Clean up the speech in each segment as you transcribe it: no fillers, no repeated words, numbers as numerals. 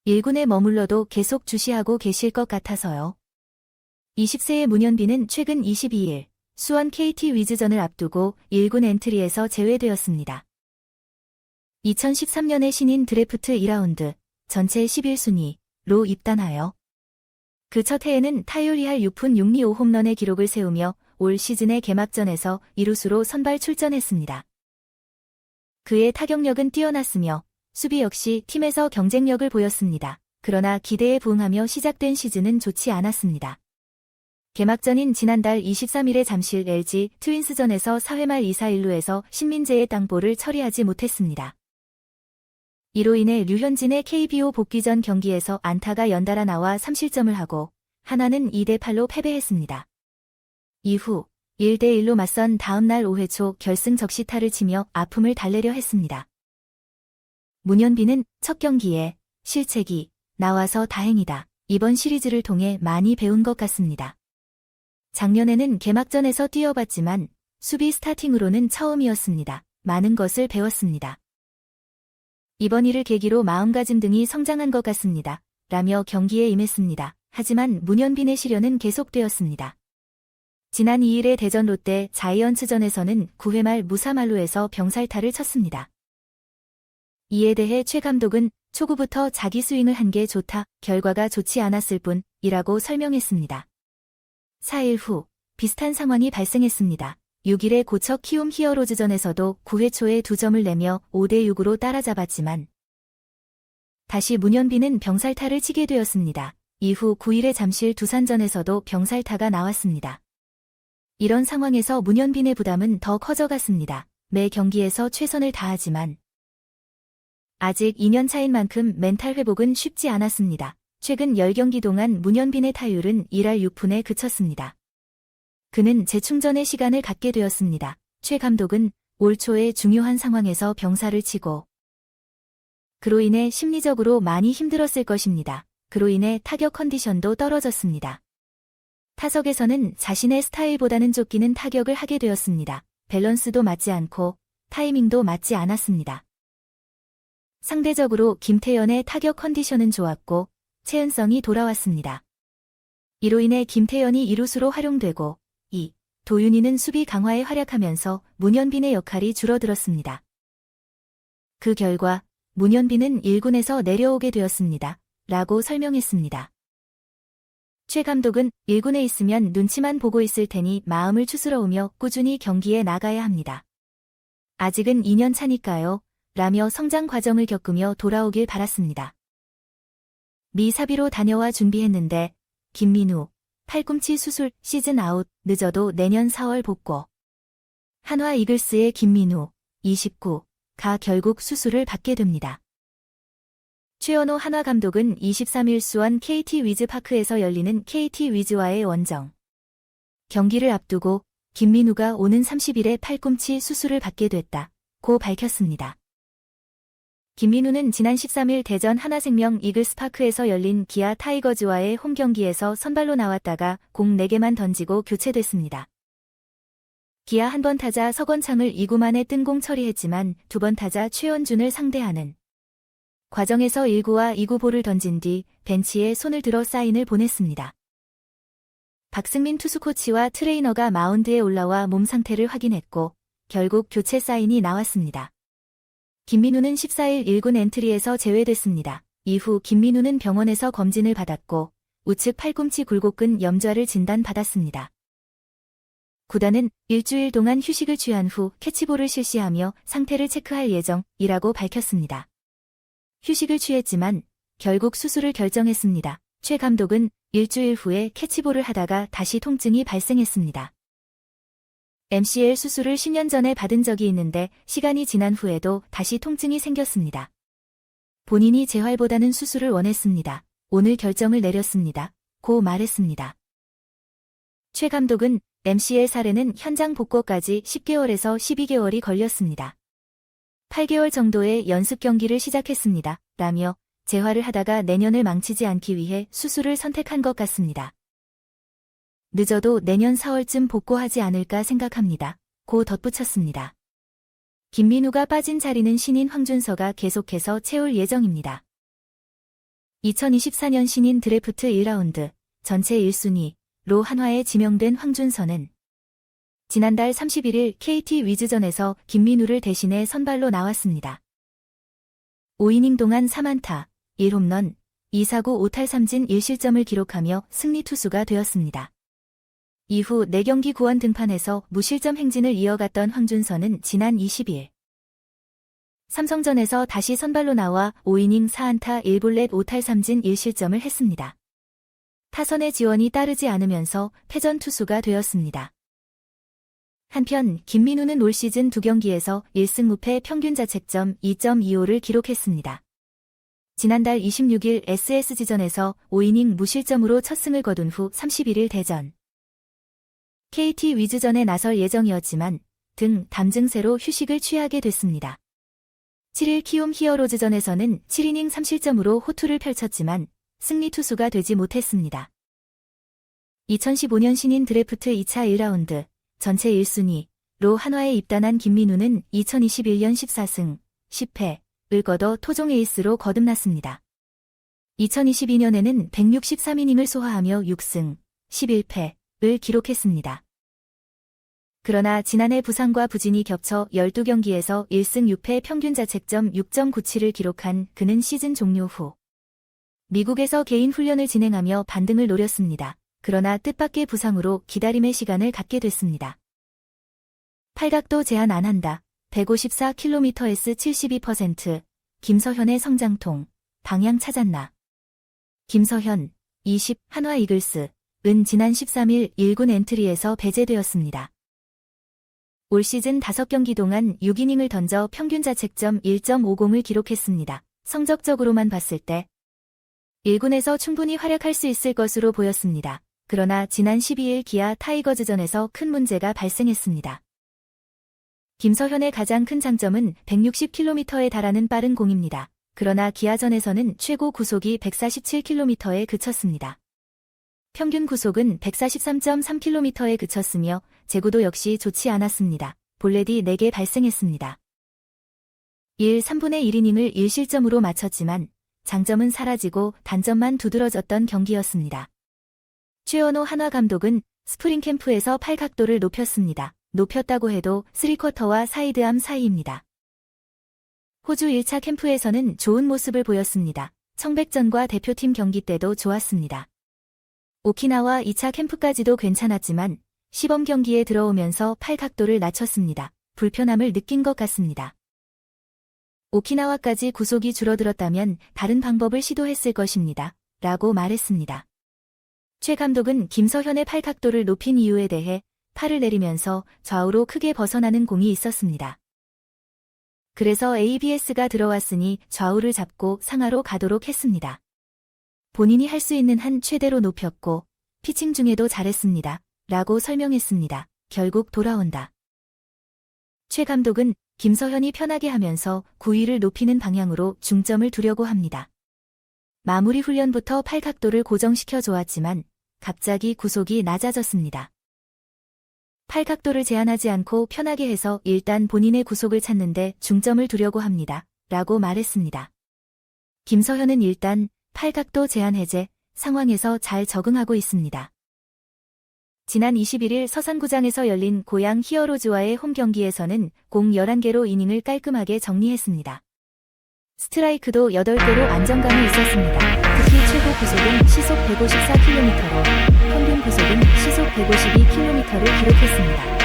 1군에 머물러도 계속 주시하고 계실 것 같아서요. 20세의 문현빈은 최근 22일 수원 KT 위즈전을 앞두고 1군 엔트리에서 제외되었습니다. 2013년에 신인 드래프트 2라운드 전체 11순위로 입단하여 그 첫 해에는 타율 2할 6푼 6리 5홈런의 기록을 세우며 올 시즌의 개막전에서 2루수로 선발 출전했습니다. 그의 타격력은 뛰어났으며 수비 역시 팀에서 경쟁력을 보였습니다. 그러나 기대에 부응하며 시작된 시즌은 좋지 않았습니다. 개막전인 지난달 23일에 잠실 LG 트윈스전에서 4회 말 2사 1루에서 신민재의 땅볼을 처리하지 못했습니다. 이로 인해 류현진의 KBO 복귀전 경기에서 안타가 연달아 나와 3실점을 하고 한화는 2대8로 패배했습니다. 이후 1대1로 맞선 다음 날 5회 초 결승 적시타를 치며 아픔을 달래려 했습니다. 문현빈은 첫 경기에 실책이 나와서 다행이다. 이번 시리즈를 통해 많이 배운 것 같습니다. 작년에는 개막전에서 뛰어봤지만 수비 스타팅으로는 처음이었습니다. 많은 것을 배웠습니다. 이번 일을 계기로 마음가짐 등이 성장한 것 같습니다. 라며 경기에 임했습니다. 하지만 문현빈의 시련은 계속되었습니다. 지난 2일의 대전 롯데 자이언츠전에서는 9회 말 무사말루에서 병살타를 쳤습니다. 이에 대해 최 감독은 초구부터 자기 스윙을 한 게 좋다, 결과가 좋지 않았을 뿐이라고 설명했습니다. 4일 후 비슷한 상황이 발생했습니다. 6일의 고척 키움 히어로즈전에서도 9회 초에 2점을 내며 5대6으로 따라잡았지만 다시 문현빈은 병살타를 치게 되었습니다. 이후 9일의 잠실 두산전에서도 병살타가 나왔습니다. 이런 상황에서 문현빈의 부담은 더 커져갔습니다. 매 경기에서 최선을 다하지만 아직 2년 차인 만큼 멘탈 회복은 쉽지 않았습니다. 최근 10경기 동안 문현빈의 타율은 1할 6푼에 그쳤습니다. 그는 재충전의 시간을 갖게 되었습니다. 최 감독은 올 초에 중요한 상황에서 병살을 치고 그로 인해 심리적으로 많이 힘들었을 것입니다. 그로 인해 타격 컨디션도 떨어졌습니다. 타석에서는 자신의 스타일보다는 쫓기는 타격을 하게 되었습니다. 밸런스도 맞지 않고 타이밍도 맞지 않았습니다. 상대적으로 김태현의 타격 컨디션은 좋았고 체은성이 돌아왔습니다. 이로 인해 김태현이 이루수로 활용되고 도윤이는 수비 강화에 활약하면서 문현빈의 역할이 줄어들었습니다. 그 결과 문현빈은 1군에서 내려오게 되었습니다. 라고 설명했습니다. 최 감독은 1군에 있으면 눈치만 보고 있을 테니 마음을 추스러우며 꾸준히 경기에 나가야 합니다. 아직은 2년 차니까요. 라며 성장 과정을 겪으며 돌아오길 바랐습니다. 미사비로 다녀와 준비했는데 김민우 팔꿈치 수술 시즌 아웃 늦어도 내년 4월 복구. 한화 이글스의 김민우 29가 결국 수술을 받게 됩니다. 최연호 한화 감독은 23일 수원 KT 위즈파크에서 열리는 KT 위즈와의 원정 경기를 앞두고 김민우가 오는 30일에 팔꿈치 수술을 받게 됐다고 밝혔습니다. 김민우는 지난 13일 대전 하나생명 이글스파크에서 열린 기아 타이거즈와의 홈경기에서 선발로 나왔다가 공 4개만 던지고 교체됐습니다. 기아 한 번 타자 서건창을 2구 만에 뜬공 처리했지만 두 번 타자 최원준을 상대하는 과정에서 1구와 2구 볼을 던진 뒤 벤치에 손을 들어 사인을 보냈습니다. 박승민 투수 코치와 트레이너가 마운드에 올라와 몸 상태를 확인했고 결국 교체 사인이 나왔습니다. 김민우는 14일 1군 엔트리에서 제외됐습니다. 이후 김민우는 병원에서 검진을 받았고 우측 팔꿈치 굴곡근 염좌를 진단받았습니다. 구단은 일주일 동안 휴식을 취한 후 캐치볼을 실시하며 상태를 체크할 예정이라고 밝혔습니다. 휴식을 취했지만 결국 수술을 결정했습니다. 최 감독은 일주일 후에 캐치볼을 하다가 다시 통증이 발생했습니다. MCL 수술을 10년 전에 받은 적이 있는데 시간이 지난 후에도 다시 통증이 생겼습니다. 본인이 재활보다는 수술을 원했습니다. 오늘 결정을 내렸습니다. 고 말했습니다. 최 감독은 MCL 사례는 현장 복구까지 10개월에서 12개월이 걸렸습니다. 8개월 정도의 연습 경기를 시작했습니다. 라며 재활을 하다가 내년을 망치지 않기 위해 수술을 선택한 것 같습니다. 늦어도 내년 4월쯤 복구하지 않을까 생각합니다. 고 덧붙였습니다. 김민우가 빠진 자리는 신인 황준서가 계속해서 채울 예정입니다. 2024년 신인 드래프트 1라운드 전체 1순위로 한화에 지명된 황준서는 지난달 31일 KT 위즈전에서 김민우를 대신해 선발로 나왔습니다. 5이닝 동안 3안타, 1홈런, 2사구 5탈3진 1실점을 기록하며 승리 투수가 되었습니다. 이후 4경기 구원 등판에서 무실점 행진을 이어갔던 황준서는 지난 20일 삼성전에서 다시 선발로 나와 5이닝 4안타 1볼넷 5탈3진 1실점을 했습니다. 타선의 지원이 따르지 않으면서 패전 투수가 되었습니다. 한편 김민우는 올 시즌 2경기에서 1승 무패 평균 자책점 2.25를 기록했습니다. 지난달 26일 SSG전에서 5이닝 무실점으로 첫 승을 거둔 후 31일 대전 KT 위즈전에 나설 예정이었지만 등 담 증세로 휴식을 취하게 됐습니다. 7일 키움 히어로즈전에서는 7이닝 3실점으로 호투를 펼쳤지만 승리 투수가 되지 못했습니다. 2015년 신인 드래프트 2차 1라운드 전체 1순위로 한화에 입단한 김민우는 2021년 14승 10패를 거둬 토종 에이스로 거듭났습니다. 2022년에는 163이닝을 소화하며 6승 11패를 기록했습니다. 그러나 지난해 부상과 부진이 겹쳐 12경기에서 1승 6패 평균 자책점 6.97을 기록한 그는 시즌 종료 후 미국에서 개인 훈련을 진행하며 반등을 노렸습니다. 그러나 뜻밖의 부상으로 기다림의 시간을 갖게 됐습니다. 팔각도 제한 안 한다. 154kms 72%. 김서현의 성장통. 방향 찾았나. 김서현, 20, 한화 이글스. 은 지난 13일 1군 엔트리에서 배제되었습니다. 올 시즌 5경기 동안 6이닝을 던져 평균 자책점 1.50을 기록했습니다. 성적적으로만 봤을 때 1군에서 충분히 활약할 수 있을 것으로 보였습니다. 그러나 지난 12일 기아 타이거즈전에서 큰 문제가 발생했습니다. 김서현의 가장 큰 장점은 160km에 달하는 빠른 공입니다. 그러나 기아전에서는 최고 구속이 147km에 그쳤습니다. 평균 구속은 143.3km에 그쳤으며 제구도 역시 좋지 않았습니다. 볼넷이 4개 발생했습니다. 3분의 1이닝을 1실점으로 마쳤지만 장점은 사라지고 단점만 두드러졌던 경기였습니다. 최원호 한화 감독은 스프링 캠프에서 팔각도를 높였습니다. 높였다고 해도 3쿼터와 사이드암 사이입니다. 호주 1차 캠프에서는 좋은 모습을 보였습니다. 청백전과 대표팀 경기 때도 좋았습니다. 오키나와 2차 캠프까지도 괜찮았지만 시범 경기에 들어오면서 팔각도를 낮췄습니다. 불편함을 느낀 것 같습니다. 오키나와까지 구속이 줄어들었다면 다른 방법을 시도했을 것입니다. 라고 말했습니다. 최 감독은 김서현의 팔각도를 높인 이유에 대해 팔을 내리면서 좌우로 크게 벗어나는 공이 있었습니다. 그래서 ABS가 들어왔으니 좌우를 잡고 상하로 가도록 했습니다. 본인이 할 수 있는 한 최대로 높였고 피칭 중에도 잘했습니다. 라고 설명했습니다. 결국 돌아온다. 최 감독은 김서현이 편하게 하면서 구위를 높이는 방향으로 중점을 두려고 합니다. 마무리 훈련부터 팔각도를 고정시켜 좋았지만 갑자기 구속이 낮아졌습니다. 팔각도를 제한하지 않고 편하게 해서 일단 본인의 구속을 찾는데 중점을 두려고 합니다. 라고 말했습니다. 김서현은 일단 팔각도 제한 해제 상황에서 잘 적응하고 있습니다. 지난 21일 서산구장에서 열린 고양 히어로즈와의 홈 경기에서는 공 11개로 이닝을 깔끔하게 정리했습니다. 스트라이크도 8개로 안정감이 있었습니다. 특히 최고 구속은 시속 154km로 평균 구속은 시속 152km를 기록했습니다.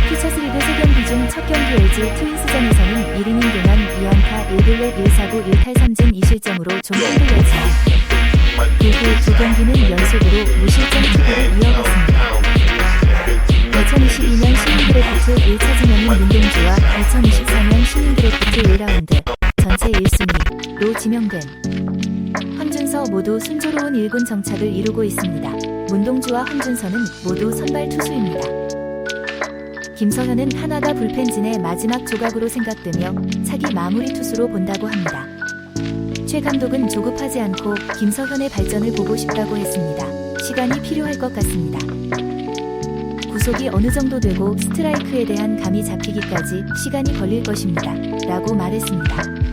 피처스리그 3경기 중 첫 경기 LG 트윈스전에서는 1이닝 동안 2안타 1볼넷 1사구 1탈3진 2실점으로 좀 흔들렸지만 이후 2경기는 연속으로 무실점 투구를 이어갔습니다. 2022년 신인 드래프트 1차 지명인 문동주와 2024년 신인 드래프트 1라운드 전체 1순위로 지명된 황준서 모두 순조로운 1군 정착을 이루고 있습니다. 문동주와 황준서는 모두 선발 투수입니다. 김서현은 한화가 불펜진의 마지막 조각으로 생각되며 차기 마무리 투수로 본다고 합니다. 최 감독은 조급하지 않고 김서현의 발전을 보고 싶다고 했습니다. 시간이 필요할 것 같습니다. 구속이 어느 정도 되고 스트라이크에 대한 감이 잡히기까지 시간이 걸릴 것입니다. 라고 말했습니다.